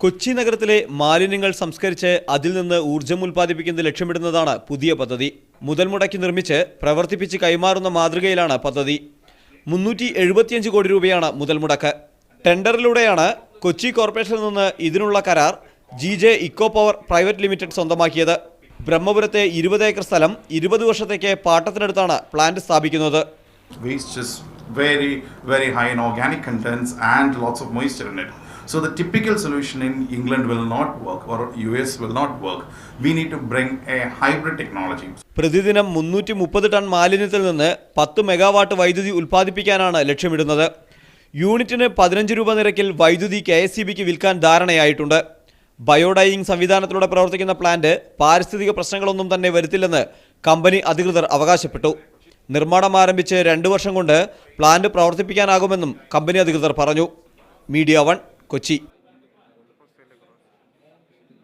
കൊച്ചി നഗരത്തിലെ മാലിന്യങ്ങൾ സംസ്കരിച്ച് അതിൽ നിന്ന് ഊർജ്ജം ഉൽപ്പാദിപ്പിക്കുന്നത് ലക്ഷ്യമിടുന്നതാണ് പുതിയ പദ്ധതി. മുതൽ മുടക്കി നിർമ്മിച്ച് പ്രവർത്തിപ്പിച്ച് കൈമാറുന്ന മാതൃകയിലാണ് പദ്ധതി. 375 കോടി രൂപയാണ് മുതൽ മുടക്ക്. ടെൻഡറിലൂടെയാണ് കൊച്ചി കോർപ്പറേഷനിൽ നിന്ന് ഇതിനുള്ള കരാർ GJ eco power private limited സ്വന്തമാക്കിയത്. ബ്രഹ്മപുരത്തെ 20 ഏക്കർ സ്ഥലം 20 വർഷത്തേക്ക് പാട്ടത്തിനടുത്താണ് പ്ലാന്റ് സ്ഥാപിക്കുന്നത്. Waste is very high in organic contents and lots of moisture in it. So the typical solution in England will not work or US will not work. We need to bring a hybrid technology. പ്രതിദിനം 330 ton മാലിന്യത്തിൽ നിന്ന് 10 megawatt വൈദ്യുതി ഉൽപ്പാദിപ്പിക്കാനാണ് ലക്ഷ്യമിടുന്നത്. യൂണിറ്റിന് 15 രൂപ നിരക്കിൽ വൈദ്യുതി KSEBക്ക് വിൽക്കാൻ ധാരണയായിട്ടുണ്ട്. ബയോഡൈയിങ് സംവിധാനത്തിലൂടെ പ്രവർത്തിക്കുന്ന പ്ലാന്റ് പാരിസ്ഥിതിക പ്രശ്നങ്ങളൊന്നും തന്നെ വരുത്തില്ലെന്ന് കമ്പനി അധികൃതർ അവകാശപ്പെട്ടു. നിർമ്മാണം ആരംഭിച്ച് 2 വർഷം കൊണ്ട് പ്ലാന്റ് പ്രവർത്തിപ്പിക്കാനാകുമെന്നും കമ്പനി അധികൃതർ പറഞ്ഞു. മീഡിയ 1 കൊച്ചി.